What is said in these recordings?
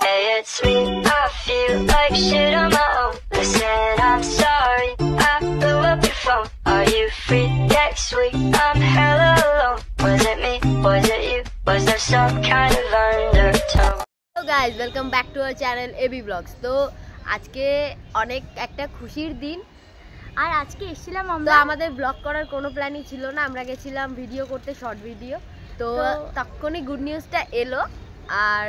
Hey, it's me. I feel like shit on my own. Listen, I'm sorry. I blew up your phone. Are you free next week? I'm hella alone. Was it me? Was it you? Was there some kind of undertone? So guys, welcome back to our channel AB Vlogs. তো আজকে অনেক একটা খুশির দিন আর আজকে এসেছিলাম আমরা আমাদের ব্লগ করার কোনো প্ল্যানই ছিল না, আমরা গেছিলাম ভিডিও করতে, শর্ট ভিডিও। তো তখনই গুড নিউজটা এলো আর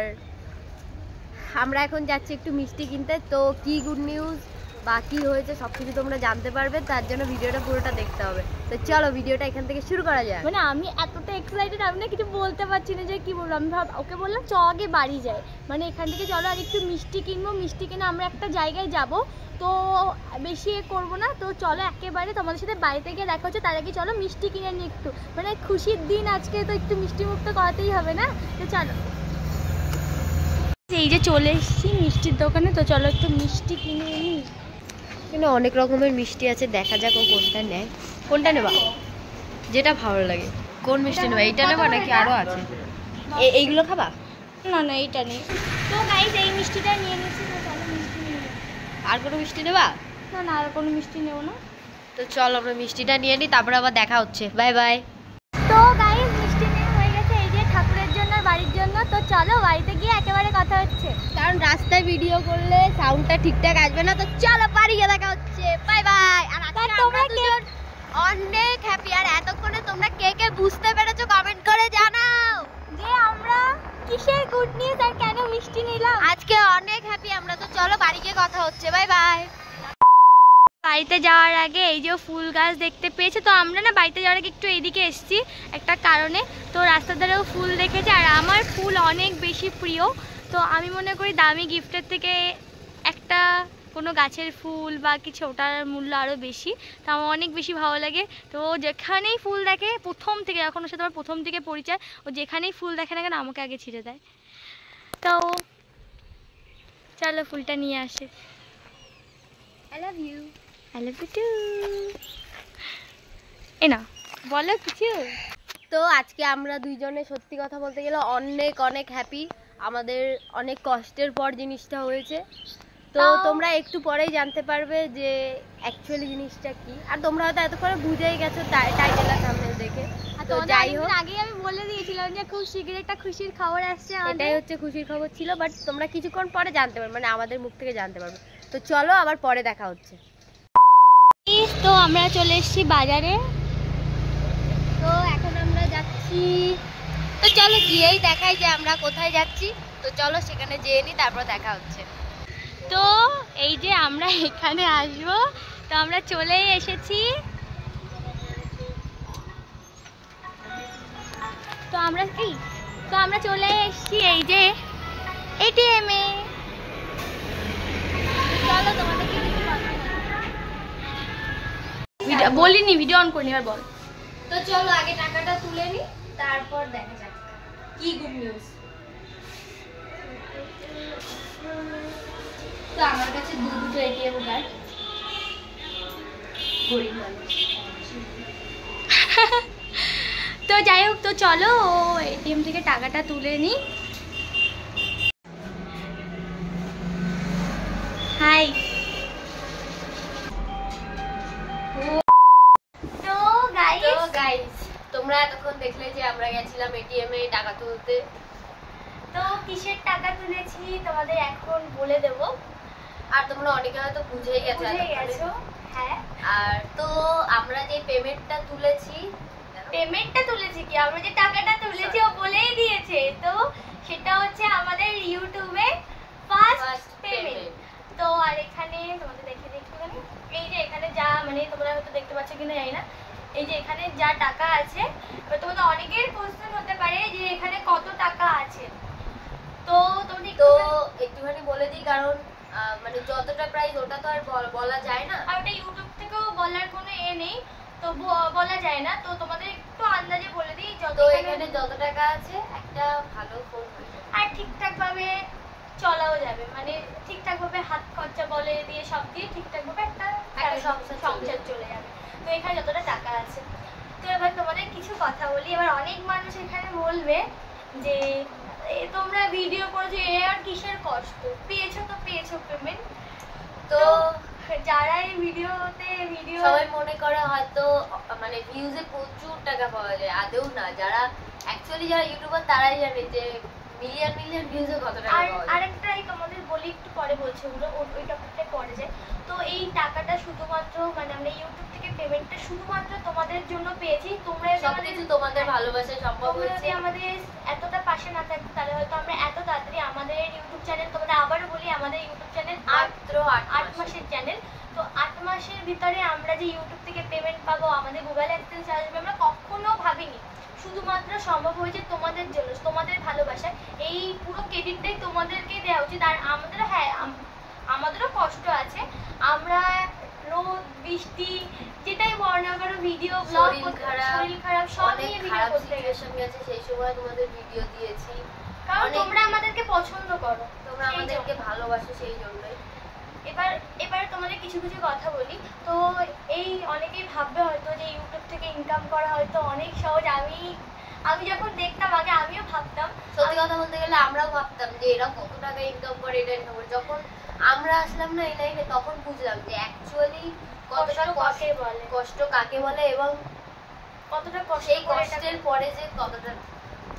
আমরা এখন যাচ্ছি একটু মিষ্টি কিনতে। তো কি গুড নিউজ বা কী হয়েছে সব কিছু তোমরা জানতে পারবে, তার জন্য ভিডিওটা পুরোটা দেখতে হবে। তো চলো ভিডিওটা এখান থেকে শুরু করা যায়। মানে আমি এতটা এক্সাইটেড, আমি না কিছু বলতে পারছি না যে কি বলবো। আমি ওকে বললাম চ আগে বাড়ি যায়, মানে এখান থেকে চলো আর একটু মিষ্টি কিনবো, মিষ্টি কিনে আমরা একটা জায়গায় যাব। তো বেশি করবো না, তো চলো একেবারে তোমাদের সাথে বাড়িতে গিয়ে দেখা হচ্ছে। তার আগে চলো মিষ্টি কিনে নিই একটু, মানে খুশির দিন আজকে, তো একটু মিষ্টি মুক্ত করাতেই হবে না। তো চলো, এই যে চলে এসেছি মিষ্টির দোকানে, তো চলো একটু মিষ্টি কিনে নিই। এখানে অনেক রকমের মিষ্টি আছে, দেখা যাক ও কোনটা নেয়। কোনটা নেবা? যেটা ভালো লাগে। কোন মিষ্টি নেবা? এইটা নেবা নাকি আরও আছে? এইগুলো খাবা? না না এইটা নেই। তো গাইস এই মিষ্টিটা নিয়ে নিচ্ছি, তো চলো মিষ্টি নিয়ে নিই। আর কোনো মিষ্টি নেবা? না না আর কোনো মিষ্টি নেবো না। তো চল আমরা মিষ্টিটা নিয়ে নিই, তারপরে আবার দেখা হচ্ছে। Bye bye. তো গাইস মিষ্টি নিয়ে হয়ে গেছে, এই যে ঠাকুরের জন্য, বাড়ির জন্য। তো চলো বাড়িতে গিয়ে একেবারে কথা হচ্ছে, কারণ রাস্তায় ভিডিও করলে সাউন্ডটা ঠিকঠাক আসবে না। তো চলো বাড়ি গিয়ে দেখা হচ্ছে। Bye bye. আর তোমরা অনেক হ্যাপি। আর এতক্ষণে তোমরা কে কে বুঝতে পেরেছো কমেন্ট করে জানাও যে আমরা কিসের গুড নিউজ আর কেন মিষ্টি নিলাম। আজকে অনেক হ্যাপি আমরা। তো চলো বাড়ি গিয়ে কথা হচ্ছে। Bye bye. বাড়িতে যাওয়ার আগে এই যে ফুল গাছ দেখতে পেয়েছে, তো আমরা না বাড়িতে যাওয়ার আগে একটু এইদিকে এসেছি একটা কারণে। তো রাস্তার ধারেও ফুল দেখেছি, আর আমার ফুল অনেক বেশি প্রিয়। তো আমি মনে করি দামি গিফটের থেকে একটা কোনো গাছের ফুল বা কিছু, ওটার মূল্য আরও বেশি। তো আমার অনেক বেশি ভালো লাগে। তো যেখানেই ফুল দেখে, প্রথম থেকে, এখন ওর সাথে আমার প্রথম থেকে পরিচয়, ও যেখানেই ফুল দেখে না কেন আমাকে আগে ছিঁড়ে দেয়। তো চলো ফুলটা নিয়ে আসে। I love you. I love you too. এই না বলো কিছু। তো আজকে আমরা দুইজনে সত্যি কথা বলতে গেলে অনেক অনেক হ্যাপি। আমাদের অনেক কষ্টের পর জিনিসটা হয়েছে। তো তোমরা একটু পরেই জানতে পারবে যে অ্যাকচুয়ালি জিনিসটা কি। আর তোমরা হয়তো এতক্ষণে বুঝেই গেছো টাইটেল আর থাম্বনেল দেখে। তো যাই হোক, আগেই আমি বলে দিয়েছিলাম যে খুব শীঘ্রই একটা খুশির খবর আসছে। এটাই হচ্ছে খুশির খবর ছিল, বাট তোমরা কিছুক্ষণ পরে জানতে পারবে, মানে আমাদের মুখ থেকে জানতে পারবে। তো চলো আবার পরে দেখা হচ্ছে। তো আমরা চলে এসেছি বাজারে, তো এখন আমরা যাচ্ছি। তো চলো গিয়েই দেখাই যে আমরা কোথায় যাচ্ছি। তো চলো সেখানে যেয়ে নিই, তারপর দেখা হচ্ছে। তো এই যে আমরা এখানে আসবো, তো আমরা চলে এসেছি। তো আমরা চলে এসেছি এই যে এটিএম এ। চলো তোমাদেরকে বলিনি, ভিডিও অন করিনি, আর বল। তো চলো আগে টাকাটা তুলে নি, তারপর দেখা যাক কি গুড নিউজ। তো আমার কাছে দুটো এটিএম কার্ড। গরিব মানুষ। তো যাই হোক, তো চলো এটিএম থেকে টাকাটা তুলে নি। হাই। তোমরা এতক্ষণ দেখলে যে আমরা গেছিলাম এটিএম এ টাকা তুলতে। তো কিসের টাকা তুলেছি তোমাদের এখন বলে দেব, আর তোমরা অনেকে হয়তো বুঝেই গেছো। হ্যাঁ। আর তো আমরা যে পেমেন্টটা তুলেছি কি, আমরা যে টাকাটা তুলেছি ও বলেই দিয়েছে। তো সেটা হচ্ছে আমাদের ইউটিউবে ফার্স্ট পেমেন্ট। তো আর এখানে তোমাদের দেখে একটুখানি, এই যে এখানে যা, মানে তোমরা হয়তো দেখতে পাচ্ছ কিনা জানি না, এই যে এখানে যা টাকা আছে। এবার তোমাদের অনেকের কোশ্চেন হতে পারে যে এখানে কত টাকা আছে। তো তোমাদের একটুখানি বলে দিই, কারণ মানে যতটা প্রাইস ওটা তো আর বলা যায় না, আর ওটা ইউটিউব থেকেও বলার কোনো নেই, তো বলা যায় না। তো তোমাদের একটু আন্দাজে বলে দিই, তো এখানে যত টাকা আছে একটা ভালো ফোন আর ঠিকঠাক ভাবে চলাও যাবে, মানে ঠিকঠাক ভাবে হাত খরচা বলে দিয়ে সব দিয়ে ঠিকঠাক ভাবে একটা সংসার চলে যাবে। তো এখানে যতটা টাকা আছে। তো এবার তোমাদের কিছু কথা বলি। এবার অনেক মানুষ এখানে বলবে যে তোমরা ভিডিও করেছো, এ আর কিসের কষ্ট, পেয়েছো তো পেয়েছো পেমেন্ট। তো যারা এই ভিডিওতে সবাই মনে করে হয়তো মানে ভিউজে প্রচুর টাকা পাওয়া যায়, আদেও না। যারা অ্যাকচুয়ালি যারা ইউটিউবার তারাই জানে যে মিলিয়ন মিলিয়ন ভিউজে কত টাকা পাওয়া যায়। আরেকটাই তোমাদের বলি, একটু পরে বলছি ওগুলো, ওই টপিকটাই পরে যায়। তো এই টাকাটা শুধুমাত্র মানে আমরা ইউটিউব থেকে পেমেন্টটা শুধুমাত্র তোমাদের জন্য পেয়েছি। তোমরা সবকিছু তোমাদের ভালোবাসায় সম্ভব হয়েছে। যদি আমাদের এতটা পাশে না থাকতো তাহলে হয়তো আমরা এত তাড়াতাড়ি আমাদের ইউটিউব চ্যানেল, তোমাদের আবারও বলি আমাদের ইউটিউব চ্যানেল মাত্র 8 মাসের চ্যানেল। তো 8 মাসের ভিতরে আমরা যে ইউটিউব থেকে পেমেন্ট পাবো, আমাদের গুগল অ্যাডসেন্স আসবে, আমরা কখনো ভাবিনি। শুধুমাত্র সম্ভব হয়েছে তোমাদের জন্য, তোমাদের ভালোবাসায়। এই পুরো ক্রেডিটটাই তোমাদেরকেই দেওয়া উচিত। আর আমাদের হ্যাঁ আমাদেরও কষ্ট আছে, আমরা রোদ বৃষ্টি যেটাই বর্ণনা করো ভিডিও ব্লগ, শরীর খারাপ সব নিয়ে ভিডিও করতে গেছে, সেই সময় তোমাদের ভিডিও দিয়েছি। কারণ তোমরা আমাদেরকে পছন্দ করো, তোমরা আমাদেরকে ভালোবাসো, সেই জন্যই। এবার তোমাদের কিছু কিছু কথা বলি। তো এই অনেকেই ভাববে হয়তো যে ইউটিউব থেকে ইনকাম করা হয়তো অনেক সহজ। আমি যখন দেখতাম আগে আমিও ভাবতাম, সত্যি কথা বলতে গেলে আমরাও ভাবতাম যে এরা কত টাকা ইনকাম করে, এটা ইনকাম করে। যখন আমরা আসলাম না এই লাইনে তখন বুঝলাম যে অ্যাকচুয়ালি কতটা কষ্ট কাকে বলে এবং কতটা সেই কষ্টের পরে যে কতটা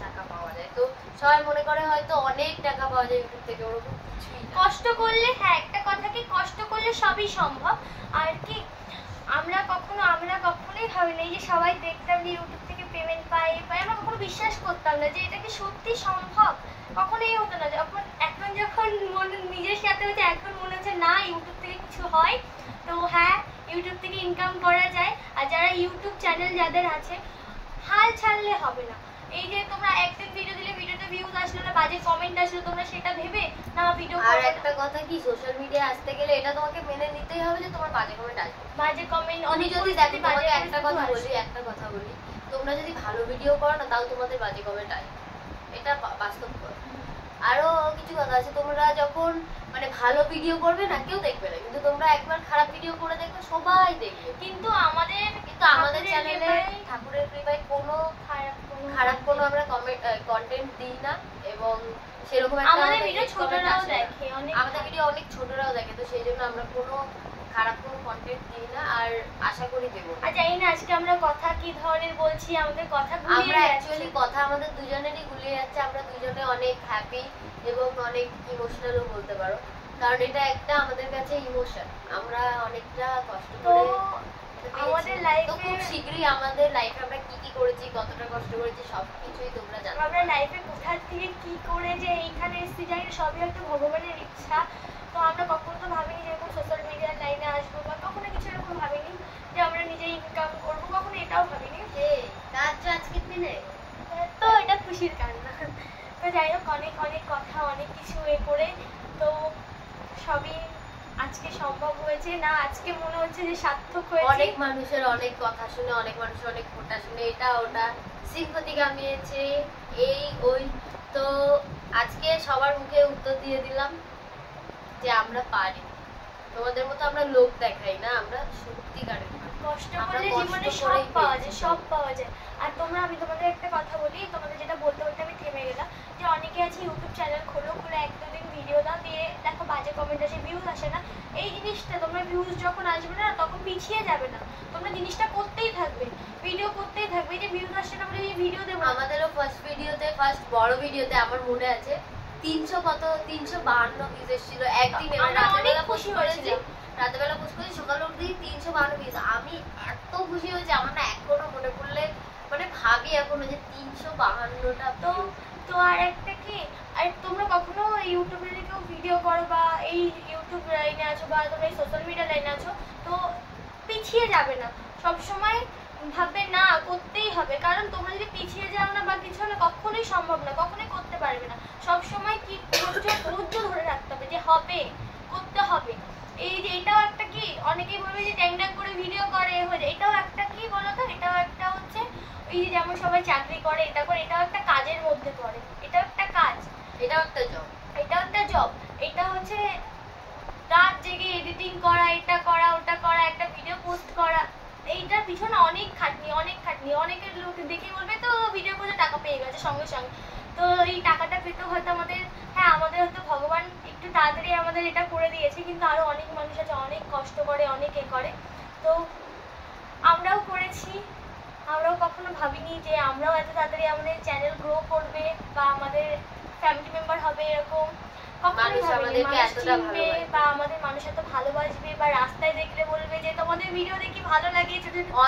টাকা পাওয়া যায়। তো সবাই মনে করে হয়তো অনেক টাকা পাওয়া যায় ইউটিউব থেকে, ওরকম কষ্ট করলে, হ্যাঁ একটা কথা কি, কষ্ট করলে সবই সম্ভব। আর কি আমরা কখনোই ভাবিনি যে সবাই দেখতাম যে ইউটিউব থেকে পেমেন্ট পাই, আমরা কখনো বিশ্বাস করতাম না যে এটা কি সত্যি সম্ভব, কখনোই হতো না। এখন যখন নিজের সাথে হচ্ছে, এখন মনে হচ্ছে না ইউটিউব থেকে কিছু হয়। তো হ্যাঁ, ইউটিউব থেকে ইনকাম করা যায়। আর যারা ইউটিউব চ্যানেল যাদের আছে, হাল ছাড়লে হবে না। এই যে তোমরা একদিন ভিডিও দিলে ভিডিওতে ভিউজ আসলো না, বাজে কমেন্ট আসলো, তোমরা সেটা ভেবে না ভিডিও। আর একটা কথা কি, সোশ্যাল মিডিয়া আসতে গেলে এটা তোমাকে মেনে নিতেই হবে যে তোমার বাজে কমেন্ট আসবে। বাজে কমেন্ট আমি যদি দেখো, তোমাকে একটা কথা বলি, তোমরা যদি ভালো ভিডিও করো না তাও তোমাদের বাজে কমেন্ট আসবে, এটা বাস্তব। আরো কিছু কথা আছে, তোমরা যখন মানে ভালো ভিডিও করবে না কেউ দেখবে না, কিন্তু তোমরা একবার খারাপ ভিডিও করে দেখবে সবাই দেখবে। কিন্তু আমাদের চ্যানেলে ঠাকুরের কৃপায় কোনো খারাপ কোনো আমরা কন্টেন্ট দিই না, এবং সেরকম একটা আমাদের ভিডিও ছোটরাও দেখে, আমাদের ভিডিও অনেক ছোটরাও দেখে। তো সেই জন্য আমরা কোনো খারাপ কোনো কন্টেন্ট দিই না, আর আশা করি দেবো। আর জানি না আজকে আমরা কথা কি ধরনের বলছি, আমাদের কথা আমরা অ্যাকচুয়ালি কথা আমাদের দুজনেরই গুলিয়ে যাচ্ছে। আমরা দুজনে অনেক হ্যাপি এবং অনেক ইমোশনালও বলতে পারো, কারণ এটা একটা আমাদের কাছে ইমোশন। আমরা অনেকটা কষ্ট করে আমাদের লাইফে, খুব শীঘ্রই আমাদের লাইফে আমরা কি কি করেছি, কতটা কষ্ট করেছি, সবকিছুই তোমরা জানো। আমরা লাইফে কোথা থেকে কি করে যে এইখানে এসেছি, জানি সবই একটা ভগবানের ইচ্ছা। তো আমরা কখনো তো ভাবিনি যে এরকম সোশ্যাল মিডিয়ার লাইনে আসবো, বা কখনো কিছু এরকম ভাবিনি যে আমরা নিজে ইনকাম করবো, কখনো এটাও ভাবিনি। আজকের দিনে তো এটা খুশির কান্না। তো যাই হোক, অনেক অনেক কথা, অনেক কিছু করে তো সবই আজকে সম্ভব হয়েছে না। আজকে মনে হচ্ছে যে সার্থক হয়েছে। অনেক মানুষের অনেক কথা শুনে, অনেক মানুষের অনেক ফোটা শুনে, এটা ওটা সিম্পথি কামিয়েছে, এই ওই। তো আজকে সবার মুখে উত্তর দিয়ে দিলাম যে আমরা পারি। তোমাদের মতো আমরা লোক দেখাই না, আমরা সত্যিকারের কষ্ট করলে জীবনে সব পাওয়া যায়, সব পাওয়া যায়। আর আমি তোমাদের একটা কথা বলি, তোমাদের যেটা বলতে বলতে আমি থেমে গেলাম, যে অনেকে আছে ইউটিউব চ্যানেল খোলো, খুলে এক দুদিন ভিডিও দাও, দিয়ে দেখো বাজে কমেন্ট আসে, ভিউজ আসে না। এই জিনিসটা তোমরা ভিউজ যখন আসবে না তখন পিছিয়ে যাবে না, তোমরা জিনিসটা করতেই থাকবে, ভিডিও করতেই থাকবে। যে ভিউজ আসে না বলে ভিডিও দেবো। আমাদেরও ফার্স্ট বড় ভিডিওতে আমার মনে আছে 352 ভিউজ এসেছিল একদিনে। অনেক খুশি হয়েছিল, রাতেবেলা পোস্ট করেছি, সকালে উঠে 352 ভিউজ। আমি এত খুশি হয়েছি, আমার না এখনো মনে পড়লে মানে ভাবি এখনো যে 352টা। তো আর একটা কি, আর তোমরা কখনো ইউটিউবে কেউ ভিডিও করো বা এই ইউটিউব লাইনে আছো বা তোমরা এই সোশ্যাল মিডিয়া লাইনে আছো, তো পিছিয়ে যাবে না। সবসময় ভাববে না করতেই হবে, কারণ তোমরা যদি পিছিয়ে যাও না বা কিছু না, কখনোই সম্ভব না, কখনোই করতে পারবে না। সবসময় কি ধৈর্য ধরে রাখতে হবে যে হবে, করতে হবে। এই যে এটাও একটা কি, অনেকেই বলবে যে ট্যাং ট্যাং করে ভিডিও করে হয়ে যায়, এটাও একটা কি বলতো, এটাও একটা হচ্ছে এই যে যেমন সবাই চাকরি করে, এটা করে, এটাও একটা কাজের মধ্যে পড়ে, এটাও একটা কাজ, এটাও একটা জব, এটাও একটা জব। এটা হচ্ছে রাত জেগে এডিটিং করা, এটা করা, ওটা করা, একটা ভিডিও পোস্ট করা, এইটার পিছনে অনেক খাটনি, অনেকের লোক দেখে বলবে তো ভিডিও করে টাকা পেয়ে গেছে সঙ্গে সঙ্গে। তো এই টাকাটা পেতেও হয়তো আমাদের, হ্যাঁ আমাদের হয়তো ভগবান একটু তাড়াতাড়ি আমাদের এটা করে দিয়েছে, কিন্তু আরো অনেক মানুষ আছে অনেক কষ্ট করে, অনেক এ করে। তো আমরাও করেছি, আমরাও কখনো ভাবিনি যে আমরাও এত তাড়াতাড়ি আমাদের চ্যানেল গ্রো করবে বা আমাদের ফ্যামিলি মেম্বার হবে এরকম। কখনোই ভাবিনি মানুষ চিনবে বা আমাদের মানুষ এত ভালোবাসবে বা রাস্তায় দেখলে বলবে যে তোমাদের ভিডিও দেখি ভালো লাগে।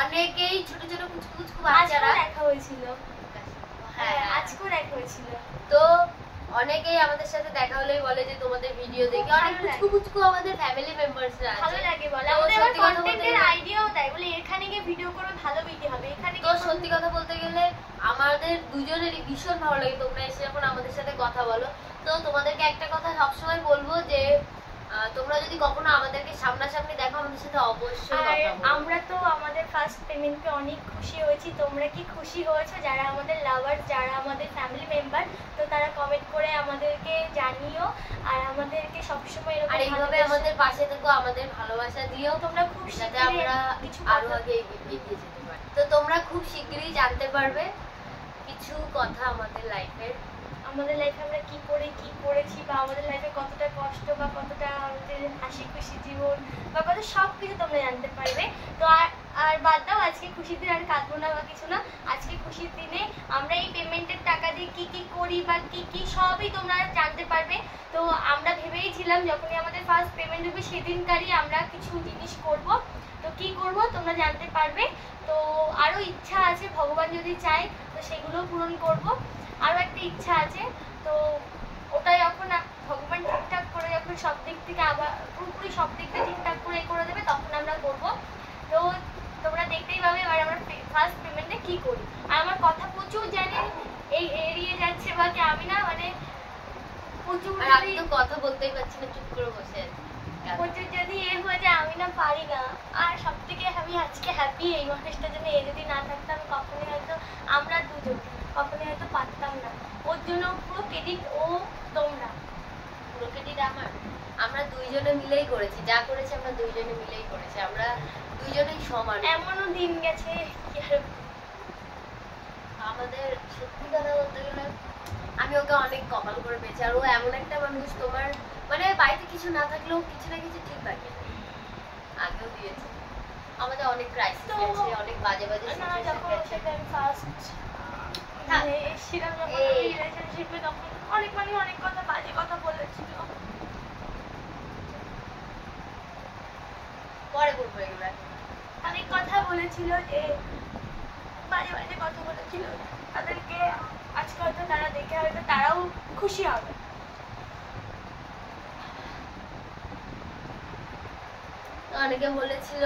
অনেকেই ছোট ছোট কুচকুচকু বাচ্চারা দেখা হয়েছিল, হ্যাঁ আজকেও দেখা হয়েছিল। তো অনেকেই আমাদের সাথে দেখা হলেই বলে যে তোমাদের ভিডিও দেখি, অনেক কুচকুচকু আমাদের ফ্যামিলি মেম্বারসরা আছে, ভালো লাগে বলে। আমাদের আবার কন্টেন্টের আইডিয়াও দেয়, বলে এখানে গিয়ে ভিডিও করো ভালো ভিডিও হবে এখানে। তো সত্যি কথা বলতে গেলে আমাদের দুজনেরই ভীষণ ভালো লাগে তোমরা এসে যখন আমাদের সাথে কথা বলো। তো তোমাদেরকে একটা কথা সবসময় বলবো যে তোমরা যদি কখনো আমাদেরকে সামনাসামনি দেখো আমাদের সাথে অবশ্যই কথা বলো। আমরা তো আমাদের ফার্স্ট পেমেন্টে অনেক খুশি হয়েছি। তোমরা কি খুশি হয়েছো? যারা আমাদের লাভার, যারা আমাদের ফ্যামিলি মেম্বার, তো তারা কমেন্ট করে আমাদেরকে জানিও। আর আমাদেরকে সবসময় এরকম আর এইভাবে আমাদের পাশে থেকো, আমাদের ভালোবাসা দিও। তোমরা খুব সাথে আমরা কিছু আরো আগে এগিয়ে যেতে পারি। তো তোমরা খুব শিগগিরই জানতে পারবে কিছু কথা আমাদের লাইফের, আমাদের লাইফে আমরা কি করে কি করেছি বা আমাদের লাইফে কতটা কষ্ট বা কতটা আমাদের হাসি খুশি জীবন বা কত সব কিছু তোমরা জানতে পারবে। তো আর বাদ দাও, আজকে খুশির দিন আর কাঁদবো না বা কিছু না। আজকে খুশির দিনে আমরা এই পেমেন্টের টাকা দিয়ে কি কি করি বা কি কি সবই তোমরা জানতে পারবে। তো আমরা ভেবেইছিলাম যখনই আমাদের ফার্স্ট পেমেন্ট হবে সেদিনকারই আমরা কিছু জিনিস করব। তো কি করব তোমরা জানতে পারবে। তো আরও ইচ্ছা আছে, ভগবান যদি চায় তো সেগুলো পূরণ করব। আরও একটা ইচ্ছা আছে, তো ওটা যখন ভগবান ঠিকঠাক করে যখন সব দিক থেকে আবার পুরোপুরি সব দিকটা ঠিকঠাক করে করে দেবে তখন আমরা করব। তো তোমরা দেখতেই পাবে এবার আমরা ফার্স্ট পেমেন্টে কি করি। আর আমার কথা প্রচুর জানি এই এড়িয়ে যাচ্ছে বা কি আমি না মানে প্রচুর কথা বলতেই পারছি না, চুপ করে বসে প্রচুর যদি হয়ে যায় আমি না পারি না। আর সব থেকে আমি আজকে হ্যাপি এই মানুষটার জন্য। যদি না থাকতো আমি কখনোই হয়তো আমরা দুজন কখনোই হয়তো পারতাম না। ওর জন্য পুরো ক্রেডিট ও, তোমরা পুরো ক্রেডিট আমার। আমরা দুইজনে মিলেই করেছি, যা করেছি আমরা দুইজনে মিলেই করেছি, আমরা দুইজনেই সমান। এমনও দিন গেছে আমাদের সত্যি কথা বলতে গেলে আমি ওকে অনেক কপাল করে পেয়েছি। আর ও এমন একটা মানুষ, তোমার মানে বাড়িতে কিছু না থাকলেও কিছু না কিছু ঠিক থাকে, আগেও দিয়েছে। আমাদের অনেক ক্রাইসিস আছে, অনেক বাজে বাজে এসেছিলাম যখন রিলেশনশিপে, তখন অনেক মানে অনেক কথা বাজে কথা বলেছিল। পরে বলবো এগুলো। অনেক কথা বলেছিল, যে বাজে বাজে কথা বলেছিল। তাদেরকে আজকে হয়তো তারা দেখে হয়তো তারাও খুশি হবে। অনেকে বলেছিল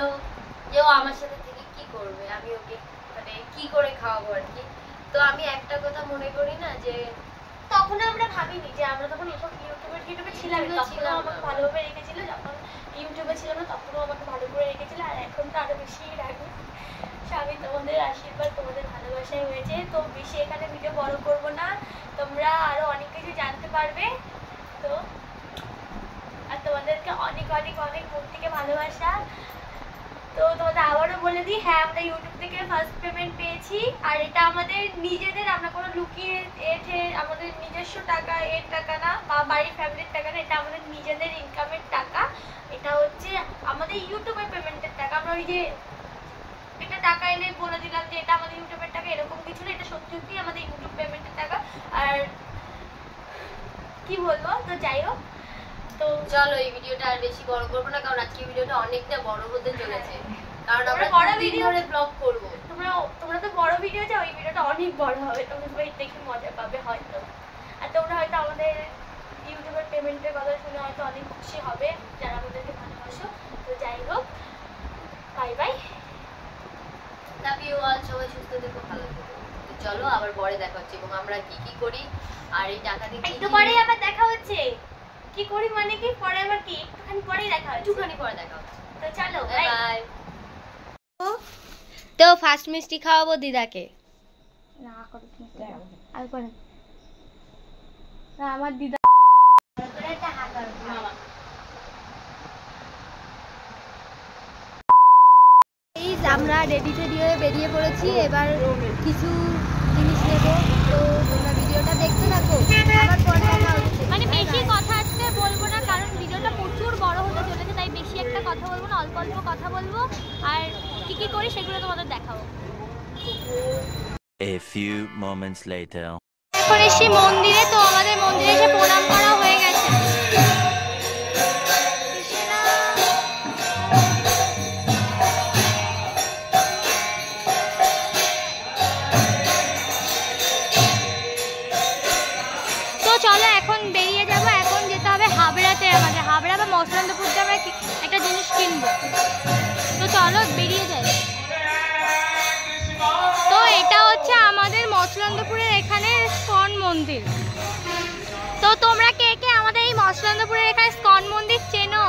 যে ও আমার সাথে থেকে কি করবে, আমি ওকে মানে কি করে খাওয়াবো আর কি। তো আমি একটা কথা মনে করি না, যে তখন আমরা ভাবিনি যে আমরা তখন এসব ইউটিউবে ছিলাম, তখনও আমাকে ভালোভাবে রেখেছিল। যখন ইউটিউবে ছিলাম না তখনও আমাকে ভালো করে রেখেছিল। আর এখন তো আরো বেশি রাখবে। স্বামী তোমাদের আশীর্বাদ, তোমাদের ভালোবাসায় হয়েছে। তো বেশি এখানে ভিডিও বড় করবো না, তোমরা আরো অনেক কিছু জানতে পারবে। তো আর তোমাদেরকে অনেক অনেক অনেক মন থেকে ভালোবাসা। তো তোমাদের আবারও বলে দিই, হ্যাঁ আমরা ইউটিউব থেকে ফার্স্ট পেমেন্ট পেয়েছি। আর এটা আমাদের নিজেদের, আমরা কোনো লুকিয়ে আমাদের নিজস্ব টাকা, এর টাকা না বা বাড়ির ফ্যামিলির টাকা না, এটা আমাদের নিজেদের ইনকামের টাকা। এটা হচ্ছে আমাদের ইউটিউবের পেমেন্টের টাকা। আমরা ওই যে একটা টাকা এনে বলে দিলাম যে এটা আমাদের ইউটিউবের টাকা, এরকম কিছু না। এটা সত্যি সত্যি আমাদের ইউটিউব পেমেন্টের টাকা। আর কি বলবো, তো যাই হোক, তো চলো এই ভিডিওটা আর বেশি বড় করবো না, কারণ আজকে ভিডিওটা অনেকটা বড় হতে চলেছে। কারণ আমরা বড় ভিডিও ব্লগ করবো। তোমরা তো বড় ভিডিও চাও, ওই ভিডিওটা অনেক বড় হবে, তোমরা সবাই দেখে মজা পাবে হয়তো। আর তোমরা হয়তো আমাদের ইউটিউবের পেমেন্টের কথা শুনে হয়তো অনেক খুশি হবে, যারা আমাদেরকে ভালোবাসো। তো যাই হোক, bye bye, love you all. সবাই সুস্থ থেকো, ভালো থেকো। চলো আবার পরে দেখা হচ্ছে এবং আমরা কি কি করি আর এই টাকা দিয়ে একটু পরেই আবার দেখা হচ্ছে। কি করি মানে কি, পরে আবার কি একটুখানি পরেই দেখা হচ্ছে, একটুখানি পরে দেখা হচ্ছে। তো চলো বাই বাই। তো ফার্স্ট মিষ্টি খাওয়াবো দিদাকে। না করো আর করে না, আমার দিদা আমরা রেডি টেডি হয়ে বেরিয়ে পড়েছি। এবার কিছু জিনিস নেবো, তো তোমরা ভিডিওটা দেখতে থাকো। আবার পরে দেখা হচ্ছে। মানে বেশি কথা আজকে বলবো না। গল্প কথা বলবো আর কি কি করি সেগুলো তোমাদের দেখাবো। A few moments later. এখন এসেছি মন্দিরে, তো আমাদের মন্দিরে এসে প্রণাম করা হয়ে গেছে। তো চলো এখন বেরিয়ে যাবো, এখন যেতে হবে হাবড়াতে, আমাদের হাবড়া বা মসলন্দপুরতে আমরা একটা জিনিস কিনবো। তো চলো বেরিয়ে যাই। তো এটা হচ্ছে আমাদের মসলন্দপুরের এখানে স্কন মন্দির। তো তোমরা কে কে আমাদের এই মসলন্দপুরের এখানে স্কন মন্দির চেনো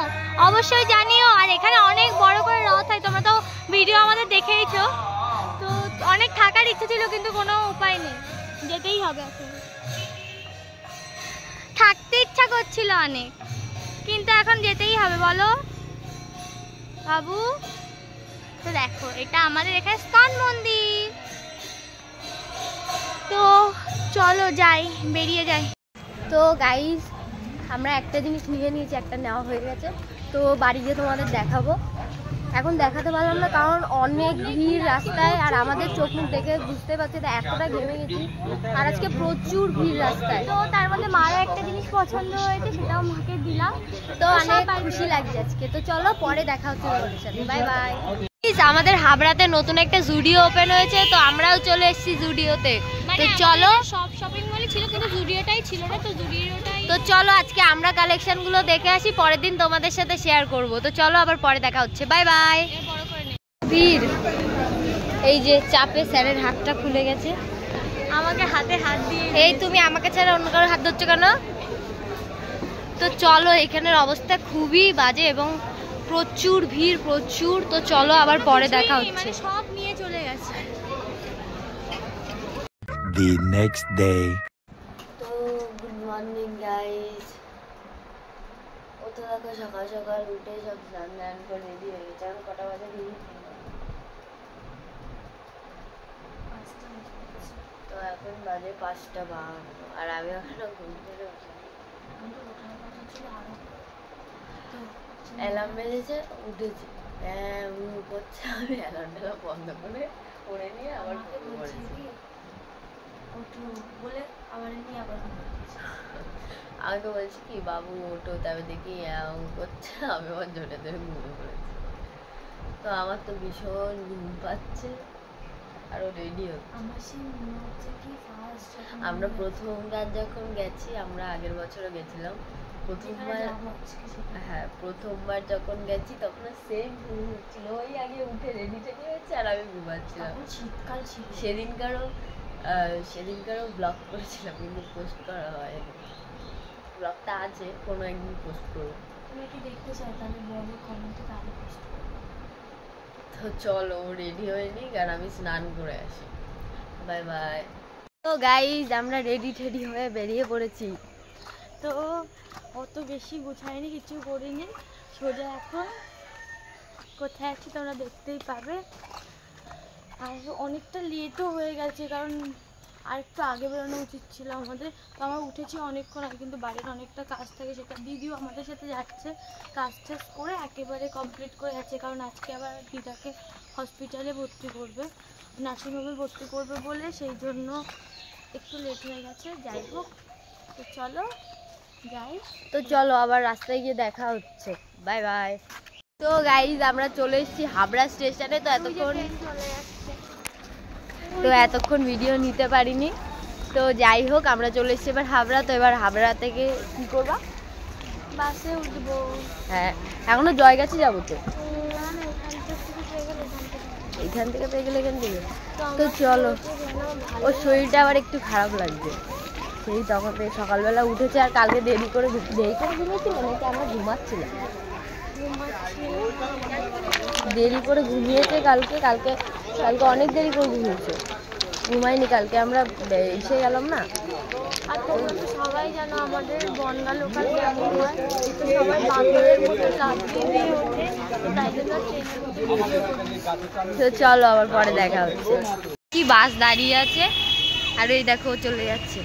অবশ্যই জানিও। আর এখানে অনেক বড় করে রথ হয়, তোমরা তো ভিডিও আমাদের দেখেইছো। তো অনেক থাকার ইচ্ছে ছিল কিন্তু কোনো উপায় নেই, যেতেই হবে। এখন থাকতে ইচ্ছা করছিল অনেক, কিন্তু এখন যেতেই হবে, বলো বাবু। তো দেখো এটা আমাদের এখানে স্কন মন্দির। তো চলো যাই, বেরিয়ে যাই। তো গাইজ আমরা একটা জিনিস নিয়ে নিয়েছি, একটা নেওয়া হয়ে গেছে। তো বাড়ি গিয়ে তোমাদের দেখাবো। এখন দেখাতে পারলাম না কারণ অনেক ভিড় রাস্তায়, আর আমাদের চোখ মুখ দেখে বুঝতে পারছি যে এতটা ঘেমে গেছি। আর আজকে প্রচুর ভিড় রাস্তায়। তো তার মধ্যে মারও একটা জিনিস পছন্দ হয়েছে, সেটাও মাকে দিলাম। তো অনেক খুশি লাগছে আজকে। তো চলো পরে দেখা হচ্ছে তোমাদের সাথে, বাই বাই। আমাদের হাবড়াতে নতুন একটা জুডিও ওপেন হয়েছে, তো আমরাও চলে এসেছি জুডিওতে। তো চলো, সব শপিং মলে ছিল কিন্তু জুডিওটাই ছিল না, তো জুডিওটাই। তো চলো আজকে আমরা কালেকশন গুলো দেখে আসি, পরের দিন তোমাদের সাথে শেয়ার করব। তো চলো আবার পরে দেখা হচ্ছে, বাই বাই। ভিড়, এই যে চাপে স্যারের হাতটা খুলে গেছে, আমাকে হাতে হাত দিয়ে। এই তুমি আমাকে ছাড়া অন্য কারোর হাত ধরছো কেন? তো চলো, এখানের অবস্থা খুবই বাজে এবং প্রচুর ভিড়, প্রচুর। তো চলো আবার পরে দেখা হচ্ছে। সব নিয়ে চলে গেছে। The next day. তো গুড মর্নিং গাইস। ও তো দেখো সকাল সকাল উঠে সব স্নান দান করে রেডি হয়ে গেছে। এখন কটা বাজে দিই? তো এখন বাজে 5:52, আর আমি এখনো ঘুম থেকে উঠিনি। অ্যালার্ম বেজেছে, উঠেছি, হ্যাঁ করছে। আমি অ্যালার্মটা বন্ধ করে পড়ে নিয়ে আবার পড়েছি বলে আবার নিয়ে আবার আমাকে বলছি কি বাবু ওঠো, তবে দেখি এমন করছে, আমি আমার জোরে ধরে ঘুমিয়ে পড়েছি। তো আমার তো ভীষণ ঘুম পাচ্ছে, আর ও রেডি হচ্ছে। আমরা প্রথমবার যখন গেছি, আমরা আগের বছরও গেছিলাম, প্রথমবার যখন গেছি তখন সেম ঘুম হচ্ছিল। ওই আগে উঠে রেডি টেডি হয়েছে আর আমি ঘুমাচ্ছিলাম। শীতকাল ছিল। সেদিনকারও ব্লগ করেছিলাম কিন্তু পোস্ট করা হয়নি। ব্লগটা আছে, কোনো একদিন পোস্ট করবো। তুমি কি দেখতে চাও তাহলে বলো কমেন্টে, তাহলে পোস্ট করো। তো চলো রেডি হয়ে নিই, আর আমি স্নান করে আসি, বাই বাই। তো গাইজ আমরা রেডি টেডি হয়ে বেরিয়ে পড়েছি। তো অত বেশি গুছাইনি, কিছু করিনি, সোজা এখন কোথায় আছি তোমরা দেখতেই পাবে। আর অনেকটা লেটও হয়ে গেছে, কারণ আর একটু আগে বেরোনো উচিত ছিল আমাদের। তো আমরা উঠেছি অনেকক্ষণ আগে, কিন্তু বাড়ির অনেকটা কাজ থাকে, সেটা দিদিও আমাদের সাথে যাচ্ছে, কাজ টাজ করে একেবারে কমপ্লিট করে যাচ্ছে। কারণ আজকে আবার দিদাকে হসপিটালে ভর্তি করবে, নার্সিংহোমে ভর্তি করবে বলে, সেই জন্য একটু লেট হয়ে গেছে। যাই হোক, তো চলো যাই। তো চলো আবার রাস্তায় গিয়ে দেখা হচ্ছে, বাই বাই। তো গাইজ আমরা চলে এসেছি হাবড়া স্টেশনে। তো এতক্ষণ ভিডিও নিতে পারিনি। তো যাই হোক, আমরা চলে এসেছি এবার হাবড়া। তো এবার হাবড়া থেকে কি করবা? বাসে উঠবো। হ্যাঁ, এখনো জয়গাছি যাবো। তো এখান থেকে পেয়ে গেলে এখান থেকে। তো চলো, ওর শরীরটা আবার একটু খারাপ লাগছে, সেই তখন থেকে সকালবেলা উঠেছে। আর কালকে দেরি করে ঘুমিয়েছিল নাকি আমরা ঘুমাচ্ছিলাম? দেরি করে ঘুমিয়েছে কালকে অনেক দেরি করে ঘুমিয়েছে, ঘুমাইনি কালকে। আমরা এসে গেলাম না। আর তোমরা তো সবাই জানো আমাদের বনগা লোকাল কেমন হয়, তো সবাই বাঁধের মধ্যে রাত্রে ওঠে, তাই জন্য তো চলো আবার পরে দেখা হচ্ছে। কি বাস দাঁড়িয়ে আছে, আর এই দেখো চলে যাচ্ছে।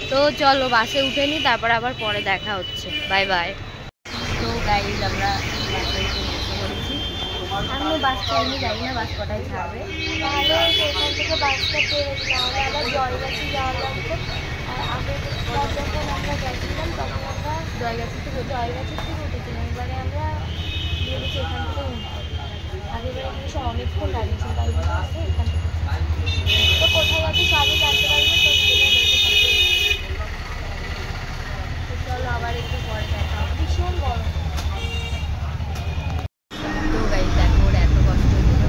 তো চলো বাসে উঠে নি, তারপর আবার পরে দেখা হচ্ছে, বাই বাই। তো গাইজ আমরা বাসে আমি বাস টাইমে যাই না, বাস কটায় ছাড়বে। তাহলে এখান থেকে বাসটা পেয়ে তাহলে আবার জয়গাছি যাওয়া লাগবে। আর আগের যখন আমরা গেছিলাম তখন আমরা জয়গাছি থেকে উঠেছিলাম, এবারে আমরা ভেবেছি এখান থেকে উঠবো। আগের বারে এসে অনেকক্ষণ দাঁড়িয়েছিল, তাই জন্য আমরা এখান থেকে তো কোথায় যাচ্ছি সবই জানতে পারবে। তো চলো আবার একটু পরে দেখা হবে। ভীষণ গরম। তো গাইস দেখো ওর এত কষ্ট হচ্ছিল,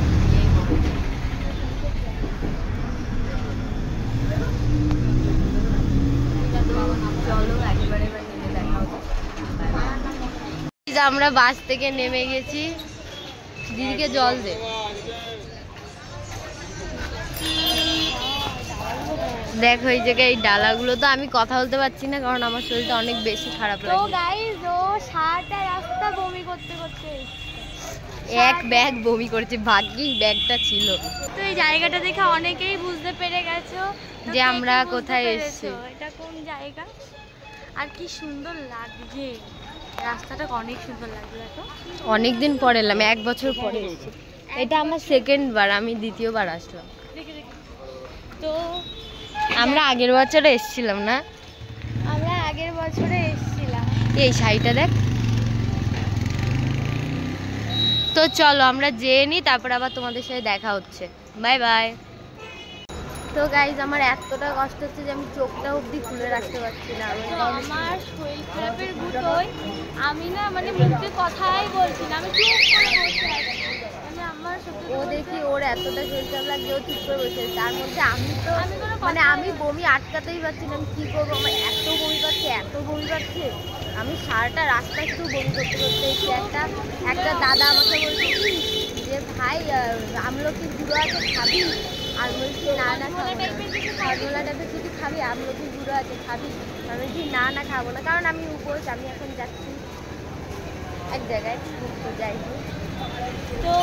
চলো একবারে এবার নেমে দেখা হবে। আমরা বাস থেকে নেমে গেছি, দিদিকে জল দে। দেখো এই জায়গায় এই ডালাগুলো, তো আমি কথা বলতে পারছি না কারণ আমার শরীরটা অনেক বেশি খারাপ তো লাগে। গাইস ও সারাটা রাস্তা বমি করতে করতে এক ব্যাগ বমি করেছে, ভাগ্যিস ব্যাগটা ছিল। তো এই জায়গাটা দেখে অনেকেই বুঝতে পেরে গেছো যে আমরা কোথায় এসেছি। এটা কোন জায়গা আর কি সুন্দর লাগছে, রাস্তাটা অনেক সুন্দর লাগছে। দেখো অনেকদিন পর এলাম, 1 বছর পরে এসেছি। এটা আমার সেকেন্ড বার, আমি দ্বিতীয়বার আসলাম। দেখে দেখে তো আমরা আগের বছরে এসেছিলাম না? আমরা আগের বছরে এসেছিলাম। এই শাড়িটা দেখ। তো চলো আমরা যেয়ে নিই, তারপর আবার তোমাদের সাথে দেখা হচ্ছে। Bye bye. তো গাইজ আমার এতটা কষ্ট হচ্ছে যে আমি চোখটা অবধি খুলে রাখতে পারছি না। তো আমার শরীর খারাপের গুটোয় আমি না মানে মুখে কথাই বলছি না, আমি চুপ করে বসে আছি। মানে আমার ও দেখি ওর এতটা শরীর খারাপ লাগছে, ও চুপ করে বসে আছে। তার মধ্যে আমি তো মানে আমি বমি আটকাতেই পারছি না, আমি কী করবো? আমার এত বমি পাচ্ছে। আমি সারাটা রাস্তা শুধু বমি করতে এসেছি। একটা দাদা আমাকে বলছে কি যে ভাই আমলকির গুঁড়ো আছে খাবি? আর বলছি না খাবো না। হজমোলা টাইপের কিছু খাবি? আমলকির গুঁড়ো আছে খাবি? আমি বলছি না খাবো না, কারণ আমি উপোস। আমি এখন যাচ্ছি এক জায়গায়, তো যাই হোক। তো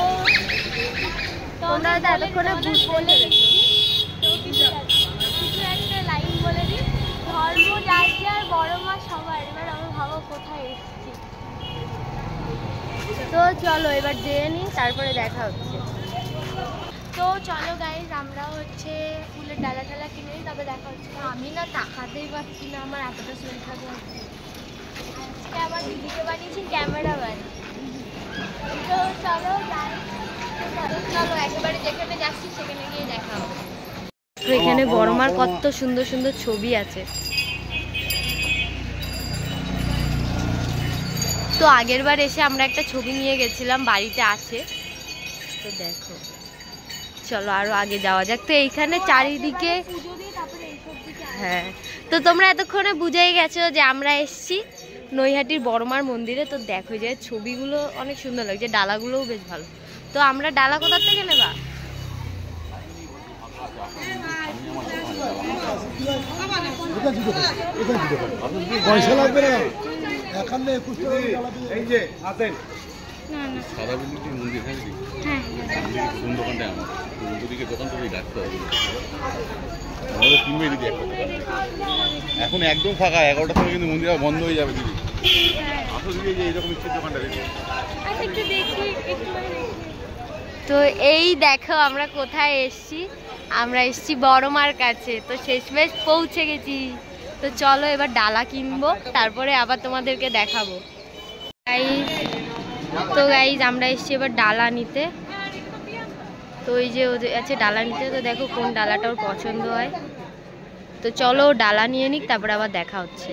তোমরা তো এতক্ষণে বুঝতে পেরেছো। কিছু একটা লাইন বলে দিই, ধর্ম যার যার বড় মা সবার। এবার আমি ভাবো কোথায় এসেছি। তো চলো এবার যেয়ে নিই, তারপরে দেখা হচ্ছে। তো চলো গাইজ আমরা হচ্ছে ফুলের ডালা টালা কিনে নিই, তবে দেখা হচ্ছে। আমি না তাকাতেই পারছি না, আমার এতটা শরীর খারাপ হচ্ছে। আজকে আবার দিদিকে বানিয়েছি ক্যামেরা ম্যান। তো চলো চলো একেবারে যেখানে যাচ্ছি সেখানে গিয়ে দেখা হবে। তো এখানে বড়মার কত সুন্দর সুন্দর ছবি আছে। তো আগের বার এসে আমরা একটা ছবি নিয়ে গেছিলাম, বাড়িতে আছে। তো দেখো চলো আরো আগে যাওয়া যাক। তো এইখানে চারিদিকে হ্যাঁ, তো তোমরা এতক্ষণে বুঝেই গেছো যে আমরা এসছি নৈহাটির বড়মার মন্দিরে। তো দেখো যে ছবিগুলো অনেক সুন্দর লাগছে, ডালাগুলোও বেশ ভালো। তো আমরা ডালা কোথা থেকে নেবা? পয়সা লাগবে না। এই যে আসেন সারা বিল্ডিং মন্দির থাকবি। হ্যাঁ কোন দোকানটা আমার দুদিকে দোকান থেকে ডাকতে হবে। আমাদের কিনবে দিদি একটা এখন একদম ফাঁকা, 11টার সময় কিন্তু মন্দির বন্ধ হয়ে যাবে দিদি। আসো দিদি যে এইরকম মিষ্টির দোকানটা দেখি। একটু দেখি একটু। তো এই দেখো আমরা কোথায় এসছি, আমরা এসছি বড়মার কাছে। তো শেষমেশ পৌঁছে গেছি। তো চলো এবার ডালা কিনবো, তারপরে আবার তোমাদেরকে দেখাবো। তো গাইজ আমরা এসছি এবার ডালা নিতে। তো ওই যে ওদের আছে ডালা নিতে, তো দেখো কোন ডালাটা ওর পছন্দ হয়। তো চলো ডালা নিয়ে নিক, তারপরে আবার দেখা হচ্ছে।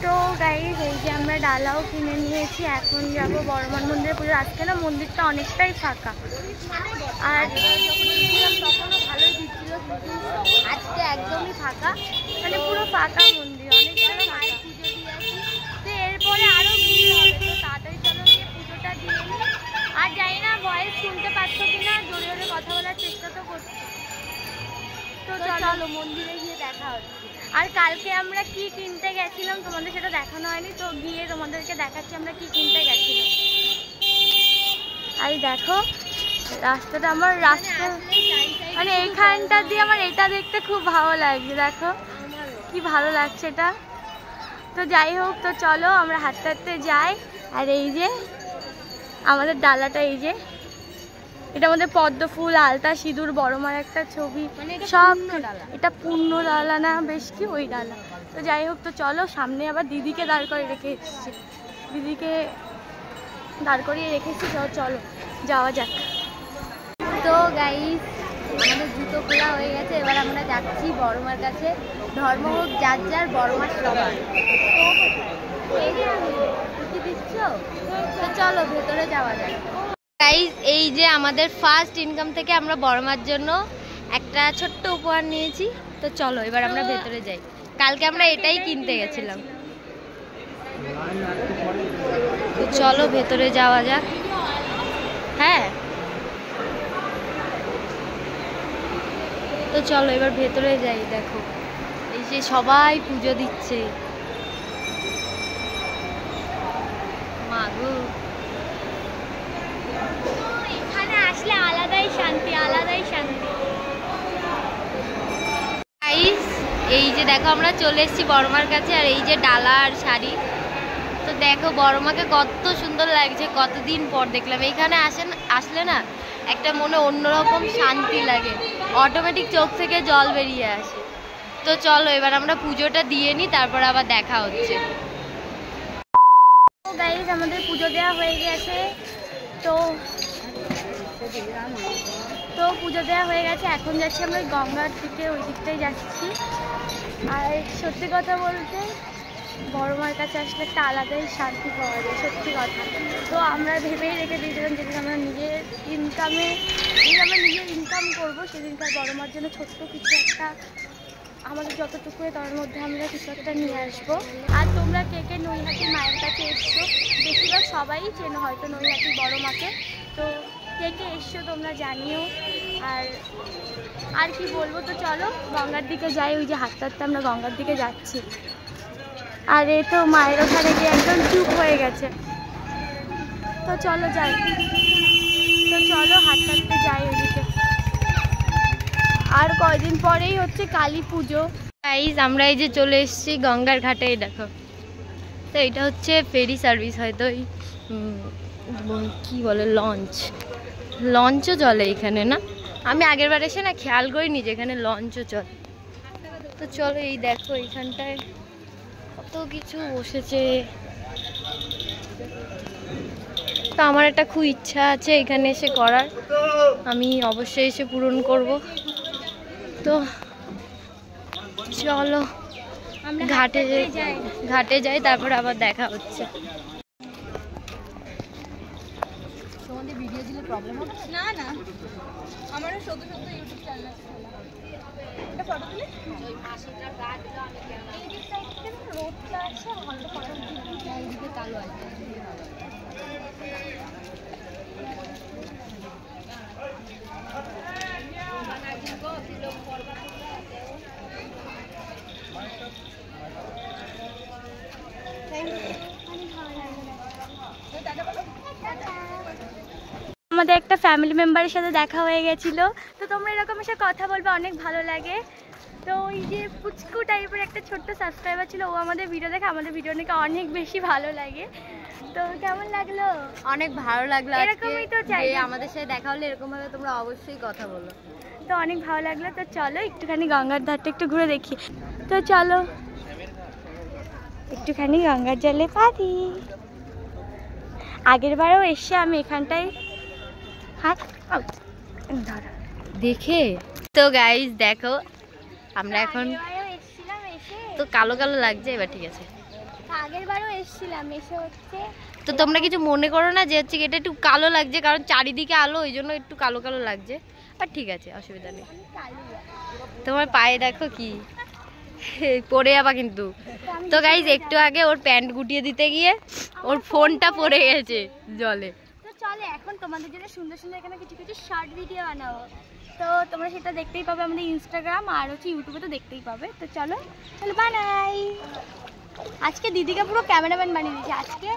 তো গাইজ এই যে আমরা ডালাও কিনে নিয়েছি, এখন যাবো বড়মার মন্দিরে পুজো। আজকে না মন্দিরটা অনেকটাই ফাঁকা, আর তখনও ভালোই দিচ্ছিল, কিন্তু আজকে একদমই ফাঁকা, মানে পুরো ফাঁকা মন্দির। অনেক ভালো মায়ের পুজো দিয়ে আসি। তো এরপরে আরও ভিড় হবে, তো তাড়াতাড়ি চলো গিয়ে পুজোটা দিয়ে নিই। আর জানি না ভয়েস শুনতে পাচ্ছ কিনা, জোরে জোরে কথা বলার চেষ্টা তো করছি। তো চলো মন্দিরে গিয়ে দেখা হচ্ছে। আর কালকে আমরা কি কিনতে গেছিলাম তোমাদের সেটা দেখানো হয়নি, তো গিয়ে তোমাদেরকে দেখাচ্ছি আমরা কি কিনতে গেছিলাম। আর দেখো রাস্তাটা, আমার রাস্তা মানে এইখানটা দিয়ে আমার এটা দেখতে খুব ভালো লাগছে। দেখো কি ভালো লাগছে এটা। তো যাই হোক, তো চলো আমরা হাঁটতে হাঁটতে যাই। আর এই যে আমাদের ডালাটা, এই যে এটা আমাদের পদ্ম ফুল, আলতা, সিঁদুর, বড় মার একটা ছবি, সব এটা পূর্ণ ডালা না বেশ কি ওই ডালা। তো যাই হোক, তো চলো সামনে আবার দিদিকে দাঁড় করে রেখে এসেছি, দিদিকে দাঁড় করিয়ে রেখেছি। চলো যাওয়া যাক। তো গাইস আমাদের জুতো খোলা হয়ে গেছে, এবার আমরা যাচ্ছি বড়মার কাছে। ধর্ম হোক যার যার, বড়মার সবার। এই যে কি দিচ্ছ, তো চলো ভেতরে যাওয়া যাক। গাইস এই যে আমাদের ফার্স্ট ইনকাম থেকে আমরা বড়মার জন্য একটা ছোট্ট উপহার নিয়েছি। তো চলো এবার আমরা ভেতরে যাই। কালকে আমরা এটাই কিনতে গেছিলাম। তো চলো ভেতরে যাওয়া যাক। হ্যাঁ তো চলো এবার ভেতরে যাই। দেখো এই যে সবাই পুজো দিচ্ছে। মা গো, এখানে আসলে আলাদাই শান্তি, আলাদাই শান্তি। গাইস এই যে দেখো আমরা চলে এসেছি বড়মার কাছে, আর এই যে ডালা আর শাড়ি। তো দেখো বড়মাকে কত সুন্দর লাগছে, কতদিন পর দেখলাম। এইখানে আসলে না একটা মনে অন্যরকম শান্তি লাগে, অটোমেটিক চোখ থেকে জল বেরিয়ে আসে। তো চলো এবার আমরা পুজোটা দিয়ে নিই, তারপর আবার দেখা হচ্ছে। গাইস আমাদের পুজো দেওয়া হয়ে গেছে। তো পুজো দেওয়া হয়ে গেছে, এখন যাচ্ছি আমরা গঙ্গার দিকে, ওই দিকটাই যাচ্ছি। আর সত্যি কথা বলতে বড়মার কাছে আসলে একটা আলাদাই শান্তি পাওয়া যায়, সত্যি কথা। তো আমরা ভেবেই রেখে দিয়েছিলাম যেদিন আমরা নিজের ইনকাম করবো, সেদিনকার বড়মার জন্য ছোট্ট কিছু একটা, আমাদের যতটুকু তার মধ্যে আমরা কিছু একটা নিয়ে আসবো। আর তোমরা কে কে নৈহাটি মায়ের কাছে এসছো, বেশিরভাগ সবাই চেনো হয়তো নৈহাটি বড়মাকে। তো কে কে এসছো তোমরা জানিও। আর কি বলবো, তো চলো গঙ্গার দিকে যাই। ওই যে হাঁটতে হাঁটতে আমরা গঙ্গার দিকে যাচ্ছি। আর এ তো মায়ের ওখানে গিয়ে একদম চুপ হয়ে গেছে। তো চলো যাই, তো চলো হাঁটতে হাঁটতে যাই ওইদিকে। আর কয়দিন পরেই হচ্ছে কালী পুজো। গাইস আমরা এই যে চলে এসেছি গঙ্গার ঘাটে, দেখো। তো এটা হচ্ছে ফেরি সার্ভিস, হয়তো ওই কি বলে লঞ্চও চলে এখানে না? আমি আগের বার এসে না খেয়াল করিনি যে এখানে লঞ্চও চলে। তো চলো এই দেখো এইখানটায় কত কিছু বসেছে। তো আমার একটা খুব ইচ্ছা আছে এখানে এসে করার, আমি অবশ্যই এসে পূরণ করব। তো চলো ঘাটে যাই, তারপর আবার দেখা হচ্ছে। তোমাদের ভিডিও দিলে প্রবলেম হবে না? না, আমারও সদ্য ইউটিউব চ্যানেল আছে। এটা ফটো তুলে ওই পাশেটার গাছগুলো আমি কেন এই দিক সাইড থেকে রোডটা আছে, আমাদের ফটো তুলে এই দিকে কালো আছে। আমাদের একটা ফ্যামিলি মেম্বারের সাথে দেখা হয়ে গেছিলো। তো তোমরা এরকম এসে কথা বলবে, অনেক ভালো লাগে। তো ওই যে পুচকু টাইপের একটা ছোট্ট সাবস্ক্রাইবার ছিল, ও আমাদের ভিডিও দেখে, আমাদের ভিডিও নাকি অনেক বেশি ভালো লাগে। তো কেমন লাগলো? অনেক ভালো লাগলো। এরকমই তো চাই, আমাদের সাথে দেখা হলে এরকম ভাবে তোমরা অবশ্যই কথা বলো। তো অনেক ভালো লাগলো। তো চলো একটুখানি গঙ্গার ধারটা একটু ঘুরে দেখি। তো চলো একটুখানি গঙ্গার জলে পা দিই। আগের বারেও এসে আমি এখানটায় হাত ধরো দেখে। তো গাইস দেখো আমরা এখন তো কালো কালো লাগছে, এবার ঠিক আছে। আগের বারেও এসেছিলাম, এসে হচ্ছে তো তোমরা কিছু মনে করো না যে হচ্ছে এটা একটু কালো লাগছে, কারণ চারিদিকে আলো, ওই জন্য একটু কালো কালো লাগছে। আর ঠিক আছে, অসুবিধা নেই। তোমার পায়ে দেখো কি পড়ে যাবা কিন্তু। তো গাইস একটু আগে ওর প্যান্ট গুটিয়ে দিতে গিয়ে ওর ফোনটা পড়ে গেছে জলে। তো চলে এখন তোমাদের জন্য সুন্দর সুন্দর এখানে কিছু কিছু শর্ট ভিডিও বানাবো। তো তোমরা সেটা দেখতেই পাবে আমাদের ইনস্টাগ্রাম আর হচ্ছে ইউটিউবে, তো দেখতেই পাবে। তো চলো বানাই। আজকে দিদিকে পুরো ক্যামেরাম্যান বানিয়ে দিয়েছি। আজকে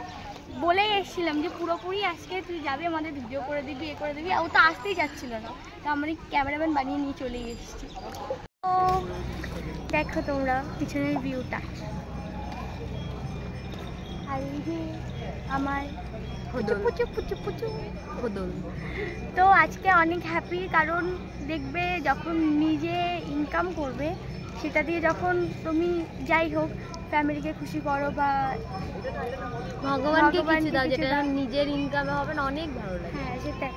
বলেই এসেছিলাম যে পুরোপুরি আজকে তুই যাবি, আমাদের ভিডিও করে দিবি, এ করে দিবি। ও তো আসতেই যাচ্ছিল না, তো আমরা ক্যামেরাম্যান বানিয়ে নিয়ে চলে এসেছি। তো দেখো তোমরা পিছনের ভিউটা, হাই রে আমার পুচু পুচু পুচু পুচু বদল। তো আজকে অনেক হ্যাপি, কারণ দেখবে যখন নিজে ইনকাম করবে সেটা দিয়ে যখন তুমি যাই হোক ফ্যামিলিকে খুশি করো বা ভগবানকে ভগবানকে কিছু দাও কিছু যেটা দাও। নিজের ইনকামে হবে না, অনেক ভালো লাগে। হ্যাঁ সেটাই,